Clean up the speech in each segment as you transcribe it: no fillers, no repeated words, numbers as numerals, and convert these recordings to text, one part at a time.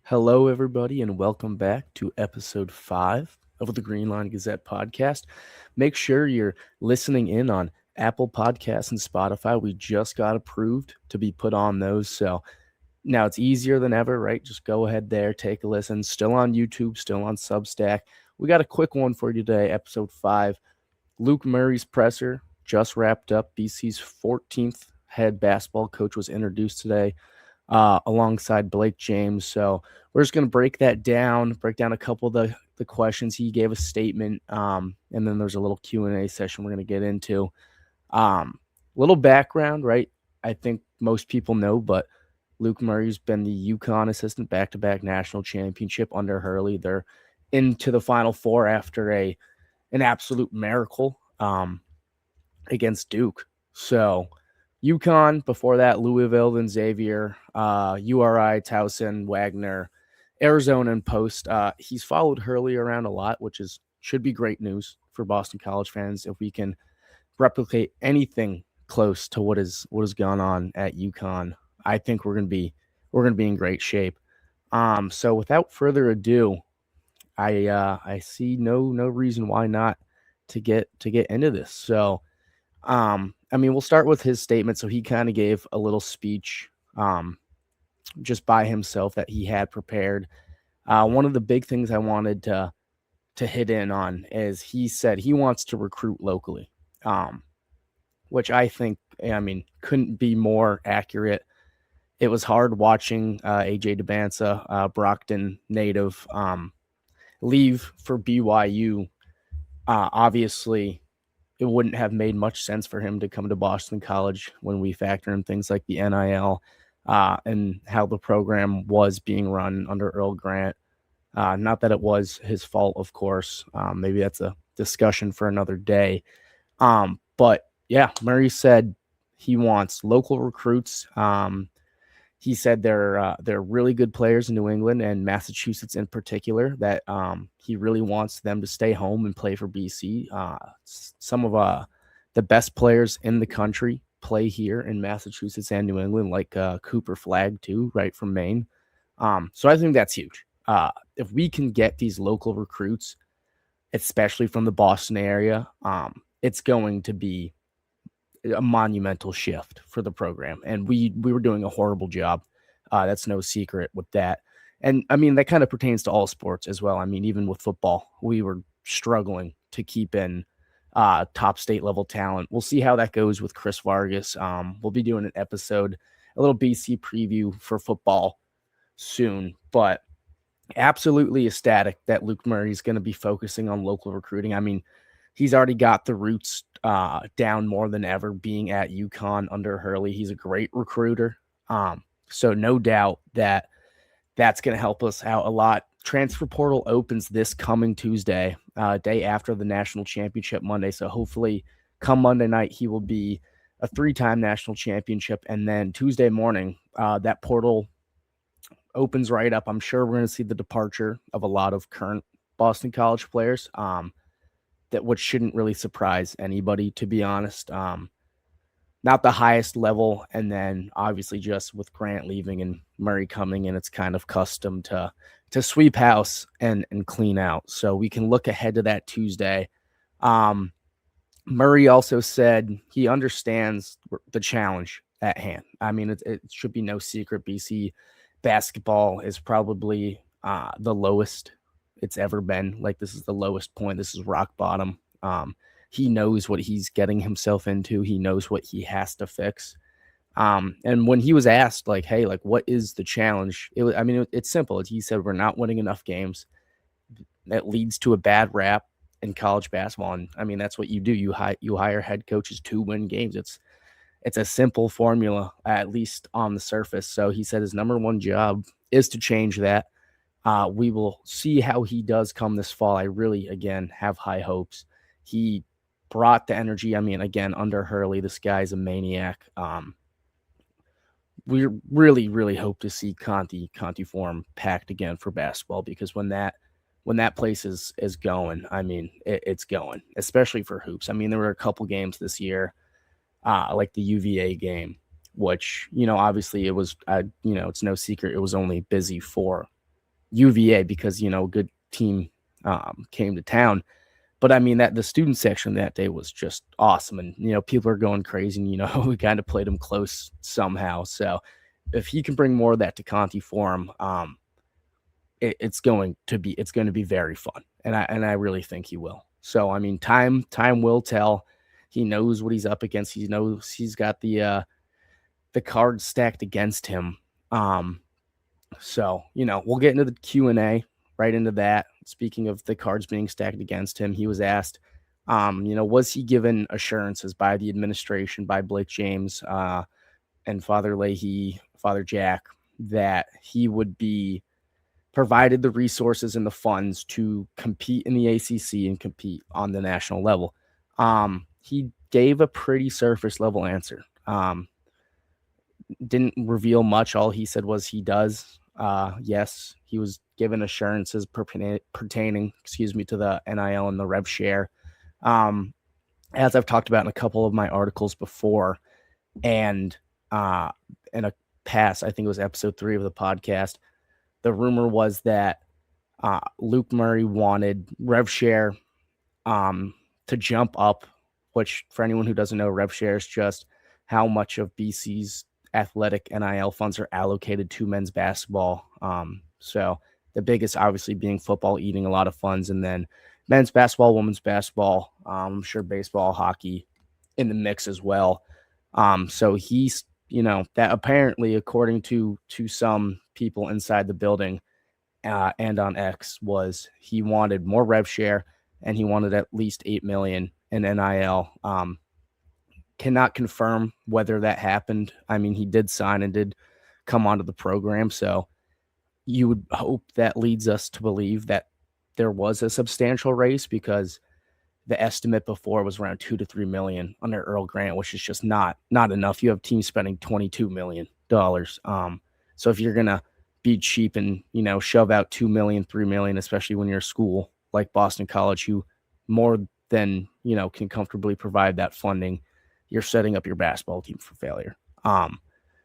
Hello, everybody, and welcome back to episode 5 of the Green Line Gazette podcast. Make sure you're listening in on Apple Podcasts and Spotify. We just got approved to be put on those. So now it's easier than ever, right? Just go ahead there, take a listen. Still on YouTube, still on Substack. We got a quick one for you today, episode 5. Luke Murray's presser just wrapped up. BC's 14th head basketball coach was introduced today alongside Blake James. So we're just going to break down a couple of the questions. He gave a statement, and then there's a little Q&A session we're going to get into. Little background, right? I think most people know, but Luke Murray's been the UConn assistant back-to-back national championship under Hurley. They're into the Final Four after an absolute miracle against Duke. So UConn, before that, Louisville, then Xavier, URI, Towson, Wagner, Arizona, and Post. He's followed Hurley around a lot, which should be great news for Boston College fans if we can replicate anything close to what has gone on at UConn. I think we're gonna be in great shape. So without further ado, I see no reason why not to get into this. So we'll start with his statement. So he kind of gave a little speech just by himself that he had prepared. One of the big things I wanted to hit in on is he said he wants to recruit locally, which I think, couldn't be more accurate. It was hard watching AJ DeBansa, Brockton native, leave for BYU. Obviously, it wouldn't have made much sense for him to come to Boston College when we factor in things like the NIL and how the program was being run under Earl Grant. Not that it was his fault, of course. Maybe that's a discussion for another day. But yeah, Murray said he wants local recruits. He said they're really good players in New England and Massachusetts in particular, that he really wants them to stay home and play for BC. Some of the best players in the country play here in Massachusetts and New England, like Cooper Flagg too, right from Maine. So I think that's huge. If we can get these local recruits, especially from the Boston area, it's going to be a monumental shift for the program. And we were doing a horrible job. That's no secret with that. And that kind of pertains to all sports as well. Even with football, we were struggling to keep in top state level talent. We'll see how that goes with Chris Vargas. We'll be doing an episode, a little BC preview for football soon, but absolutely ecstatic that Luke Murray is going to be focusing on local recruiting. He's already got the roots down more than ever being at UConn under Hurley. He's a great recruiter. So no doubt that that's going to help us out a lot. Transfer portal opens this coming Tuesday, day after the national championship Monday. So hopefully come Monday night, he will be a 3-time national championship. And then Tuesday morning, that portal opens right up. I'm sure we're going to see the departure of a lot of current Boston College players. That which shouldn't really surprise anybody, to be honest. Not the highest level, and then obviously just with Grant leaving and Murray coming in, it's kind of custom to sweep house and clean out. So we can look ahead to that Tuesday. Murray also said he understands the challenge at hand. It should be no secret. BC basketball is probably the lowest it's ever been. Like, this is the lowest point. This is rock bottom. He knows what he's getting himself into. He knows what he has to fix. And when he was asked, like, hey, like, what is the challenge? It's simple. He said, we're not winning enough games. That leads to a bad rap in college basketball. And that's what you do. You hire head coaches to win games. It's a simple formula, at least on the surface. So he said his number one job is to change that. We will see how he does come this fall. I really, again, have high hopes. He brought the energy. Again, under Hurley, this guy's a maniac. We really, really hope to see Conti Forum packed again for basketball, because when that place is going, it's going, especially for hoops. There were a couple games this year, like the UVA game, which, obviously it was, it's no secret, it was only busy for UVA because, a good team came to town. But I mean, that the student section that day was just awesome. And, people are going crazy and, we kind of played him close somehow. So if he can bring more of that to Conti Forum, it's going to be very fun. And I really think he will. So, I mean, time will tell. He knows what he's up against. He knows he's got the cards stacked against him. Um, so, we'll get into the Q&A, right into that. Speaking of the cards being stacked against him, he was asked, was he given assurances by the administration, by Blake James, and Father Leahy, Father Jack, that he would be provided the resources and the funds to compete in the ACC and compete on the national level? He gave a pretty surface level answer. Didn't reveal much. All he said was he does. Yes, he was given assurances pertaining, to the NIL and the rev share. As I've talked about in a couple of my articles before, and in a past, I think it was episode 3 of the podcast, the rumor was that Luke Murray wanted rev share to jump up, which for anyone who doesn't know, rev share is just how much of BC's athletic NIL funds are allocated to men's basketball. So the biggest obviously being football eating a lot of funds, and then men's basketball, women's basketball, I'm sure baseball, hockey in the mix as well. So he's, that apparently, according to some people inside the building and on X, was he wanted more rev share and he wanted at least $8 million in NIL. Cannot confirm whether that happened. I mean, he did sign and did come onto the program, so you would hope that leads us to believe that there was a substantial raise, because the estimate before was around 2 to 3 million under Earl Grant, which is just not enough. You have teams spending $22 million. So if you're gonna be cheap and shove out 2 million, 3 million, especially when you're a school like Boston College, who more than can comfortably provide that funding, you're setting up your basketball team for failure.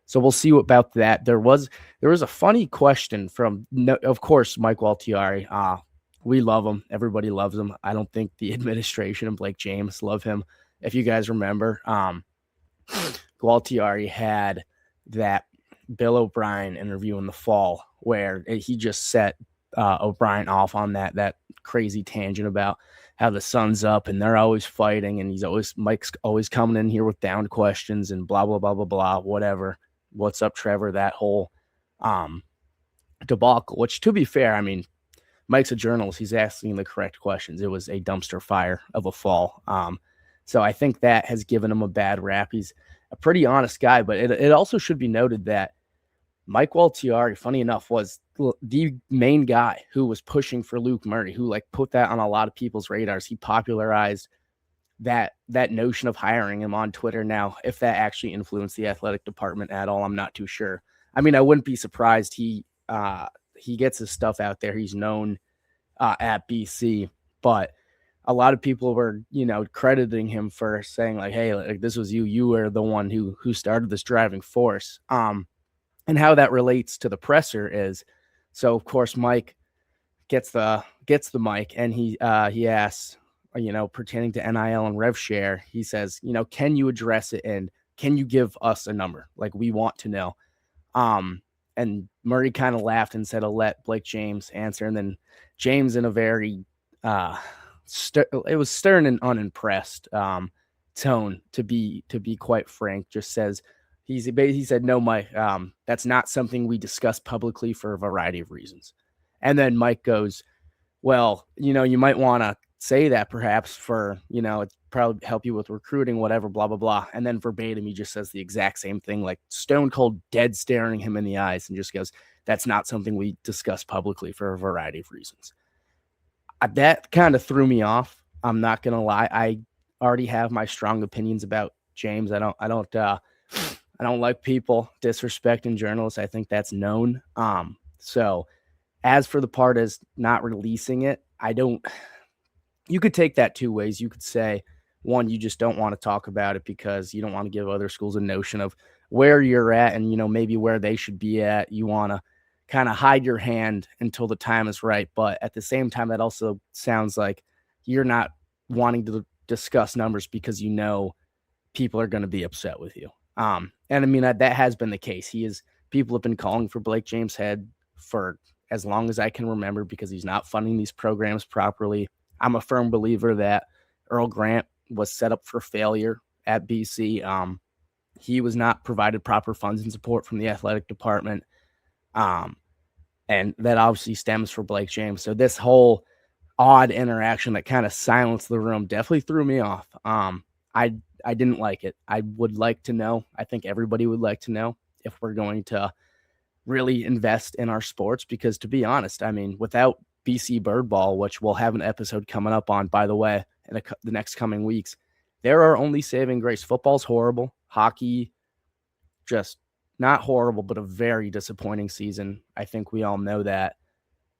So we'll see about that. There was a funny question from, of course, Mike Gualtieri. We love him. Everybody loves him. I don't think the administration and Blake James love him. If you guys remember, Gualtieri had that Bill O'Brien interview in the fall where he just set O'Brien off on that crazy tangent about how the sun's up and they're always fighting, and Mike's always coming in here with down questions and blah, blah, blah, blah, blah, whatever. What's up, Trevor? That whole debacle, which, to be fair, I mean, Mike's a journalist. He's asking the correct questions. It was a dumpster fire of a fall. So I think that has given him a bad rap. He's a pretty honest guy, but it also should be noted that Mike Gualtieri, funny enough, was the main guy who was pushing for Luke Murray, who put that on a lot of people's radars. He popularized that notion of hiring him on Twitter. Now, if that actually influenced the athletic department at all, I'm not too sure. I mean, I wouldn't be surprised. He gets his stuff out there. He's known at BC, but a lot of people were, crediting him for saying hey, this was you were the one who started this driving force. And how that relates to the presser is, so of course Mike gets the mic, and he asks, pertaining to NIL and rev share, he says, can you address it and can you give us a number? We want to know. And Murray kind of laughed and said, I'll let Blake James answer. And then James, in a very it was stern and unimpressed tone, to be quite frank, just says, he said, no, Mike, that's not something we discuss publicly for a variety of reasons. And then Mike goes, well, you might want to say that perhaps for, it's probably help you with recruiting, whatever, blah, blah, blah. And then verbatim, he just says the exact same thing, stone cold dead staring him in the eyes, and just goes, that's not something we discuss publicly for a variety of reasons. That kind of threw me off. I'm not going to lie. I already have my strong opinions about James. I don't like people disrespecting journalists. I think that's known. So as for the part as not releasing it, you could take that two ways. You could say, one, you just don't want to talk about it because you don't want to give other schools a notion of where you're at and, maybe where they should be at. You want to kind of hide your hand until the time is right. But at the same time, that also sounds like you're not wanting to discuss numbers because you know people are going to be upset with you. And I mean, that has been the case. People have been calling for Blake James' head for as long as I can remember because he's not funding these programs properly. I'm a firm believer that Earl Grant was set up for failure at BC. He was not provided proper funds and support from the athletic department. And that obviously stems for Blake James. So this whole odd interaction that kind of silenced the room definitely threw me off. I didn't like it. I would like to know. I think everybody would like to know if we're going to really invest in our sports because, to be honest, I mean, without BC Birdball, which we'll have an episode coming up on, by the way, in the next coming weeks, there are only saving grace. Football's horrible. Hockey, just not horrible, but a very disappointing season. I think we all know that.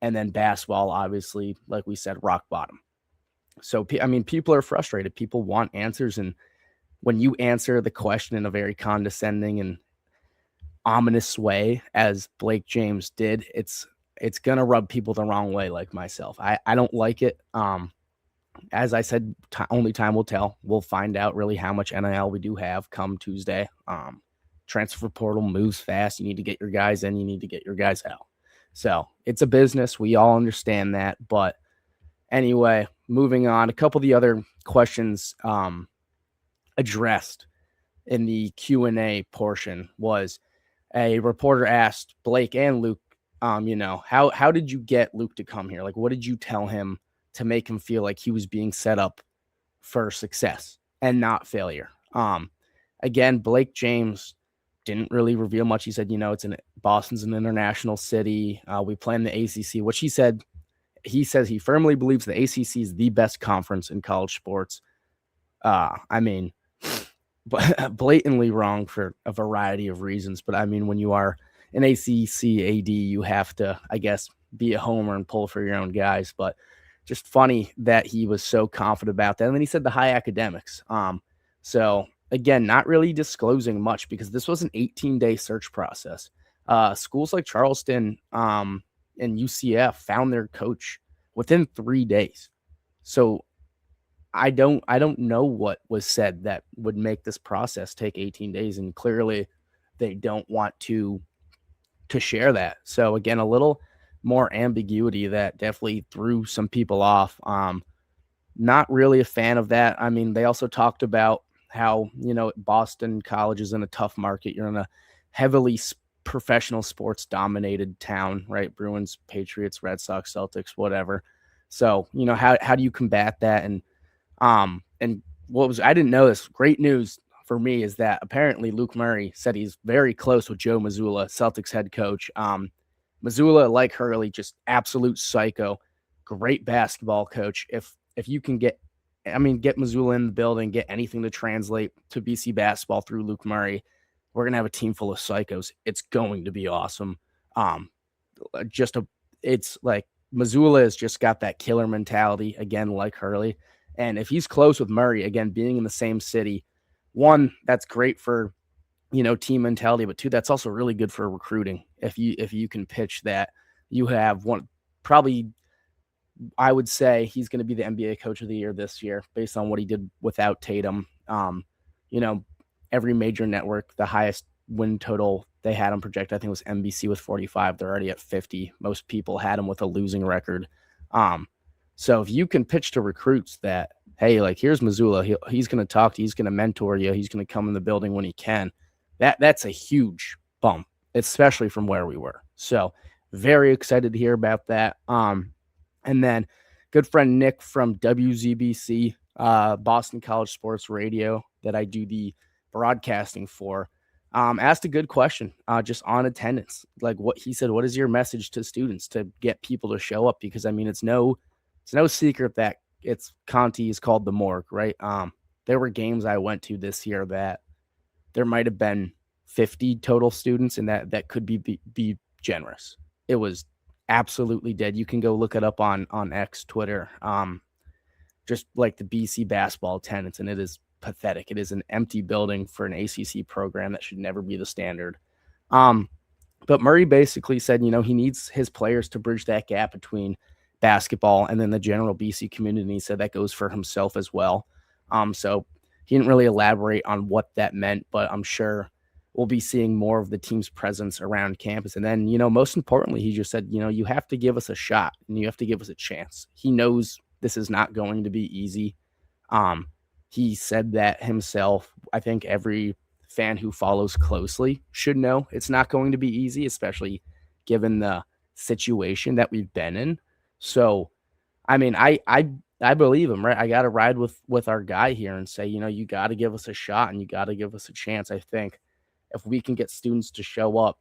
And then basketball, obviously, like we said, rock bottom. So, I mean, people are frustrated. People want answers. And when you answer the question in a very condescending and ominous way, as Blake James did, it's going to rub people the wrong way, like myself. I don't like it. As I said, only time will tell. We'll find out really how much NIL we do have come Tuesday. Transfer portal moves fast. You need to get your guys in. You need to get your guys out. So it's a business. We all understand that. But anyway, moving on. A couple of the other questions addressed in the Q&A portion was a reporter asked Blake and Luke, how did you get Luke to come here? Like, what did you tell him to make him feel like he was being set up for success and not failure? Again, Blake James didn't really reveal much. He said, Boston's an international city. We play in the ACC, which he says he firmly believes the ACC is the best conference in college sports. I mean, blatantly wrong for a variety of reasons. But I mean, when you are an ACC AD, you have to, I guess, be a homer and pull for your own guys. But just funny that he was so confident about that. And then he said the high academics. So again, not really disclosing much because this was an 18-day search process. Schools like Charleston and UCF found their coach within 3 days. So I don't know what was said that would make this process take 18 days. And clearly they don't want to share that. So again, a little more ambiguity that definitely threw some people off. Not really a fan of that. I mean, they also talked about how, Boston College is in a tough market. You're in a heavily professional sports dominated town, right? Bruins, Patriots, Red Sox, Celtics, whatever. So, how do you combat that? And I didn't know this, great news for me is that apparently Luke Murray said he's very close with Joe Mazzulla, Celtics head coach. Mazzulla, like Hurley, just absolute psycho, great basketball coach. If you can get Mazzulla in the building, get anything to translate to BC basketball through Luke Murray, we're going to have a team full of psychos. It's going to be awesome. It's like Mazzulla has just got that killer mentality, again, like Hurley. And if he's close with Murray, again, being in the same city, one, that's great for, team mentality, but two, that's also really good for recruiting. If you can pitch that you have one, probably, I would say he's going to be the NBA coach of the year this year based on what he did without Tatum. Every major network, the highest win total they had him projected, I think it was NBC with 45. They're already at 50. Most people had him with a losing record. So if you can pitch to recruits that, hey, like here's Mazzulla, he's going to talk to you, he's going to mentor you, he's going to come in the building when he can. That's a huge bump, especially from where we were. So very excited to hear about that. And then good friend Nick from WZBC, Boston College Sports Radio, that I do the broadcasting for, asked a good question just on attendance. Like what he said, what is your message to students to get people to show up? Because I mean, it's no secret that Conti is called the morgue, right? There were games I went to this year that there might have been 50 total students, and that could be generous. It was absolutely dead. You can go look it up on X, Twitter, just like the BC basketball attendance, and it is pathetic. It is an empty building for an ACC program that should never be the standard. But Murray basically said, he needs his players to bridge that gap between basketball and then the general BC community. He said that goes for himself as well. So he didn't really elaborate on what that meant, but I'm sure we'll be seeing more of the team's presence around campus. And then, most importantly, he just said, you have to give us a shot and you have to give us a chance. He knows this is not going to be easy. He said that himself. I think every fan who follows closely should know it's not going to be easy, especially given the situation that we've been in. So, I mean, I believe him, right? I got to ride with our guy here and say, you got to give us a shot and you got to give us a chance. I think if we can get students to show up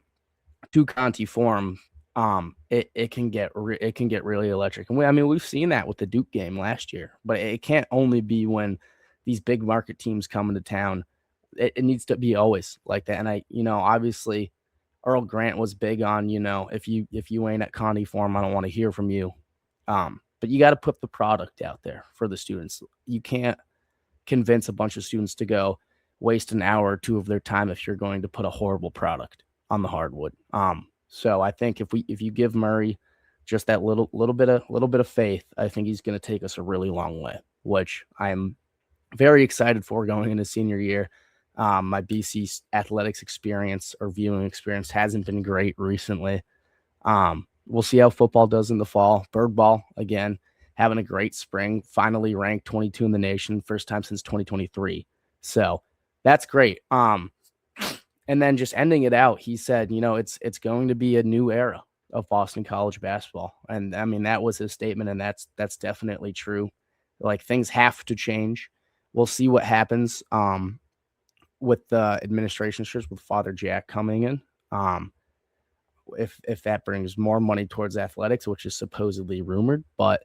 to Conti Forum, it can get really electric. And we've seen that with the Duke game last year, but it can't only be when these big market teams come into town. It needs to be always like that. And obviously Earl Grant was big on, if you ain't at Conti Forum, I don't want to hear from you. But you got to put the product out there for the students. You can't convince a bunch of students to go waste an hour or two of their time if you're going to put a horrible product on the hardwood. So I think if you give Murray just that little bit of faith, I think he's going to take us a really long way, which I'm very excited for going into senior year. My BC athletics experience or viewing experience hasn't been great recently. We'll see how football does in the fall. Bird ball, again, having a great spring, finally ranked 22 in the nation, first time since 2023. So that's great. And then just ending it out, he said, it's going to be a new era of Boston College basketball. And that was his statement, and that's definitely true. Like, things have to change. We'll see what happens with the administration shifts with Father Jack coming in. If that brings more money towards athletics, which is supposedly rumored, but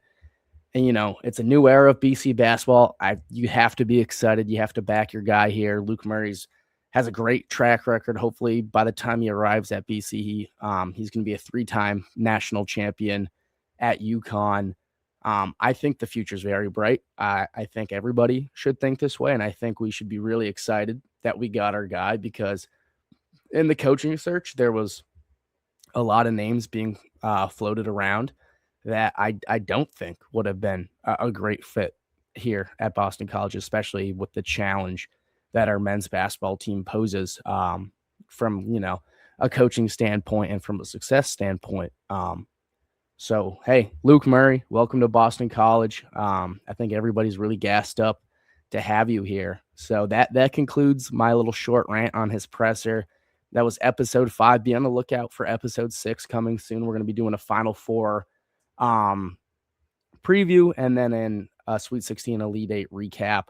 it's a new era of BC basketball. You have to be excited. You have to back your guy here. Luke Murray's has a great track record. Hopefully, by the time he arrives at BC, he's going to be a 3-time national champion at UConn. I think the future is very bright. I think everybody should think this way, and I think we should be really excited that we got our guy, because in the coaching search, there was a lot of names being floated around that I don't think would have been a great fit here at Boston College, especially with the challenge that our men's basketball team poses from, a coaching standpoint and from a success standpoint. So, hey, Luke Murray, welcome to Boston College. I think everybody's really gassed up to have you here. So that concludes my little short rant on his presser. That was episode 5. Be on the lookout for episode 6 coming soon. We're going to be doing a Final Four preview, and then in Sweet 16 Elite 8 recap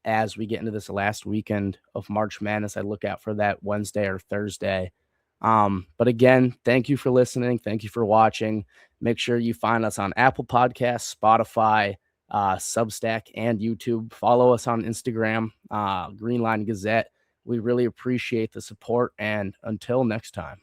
as we get into this last weekend of March Madness. I look out for that Wednesday or Thursday. But again, thank you for listening. Thank you for watching. Make sure you find us on Apple Podcasts, Spotify, Substack, and YouTube. Follow us on Instagram, Green Line Gazette. We really appreciate the support, and until next time.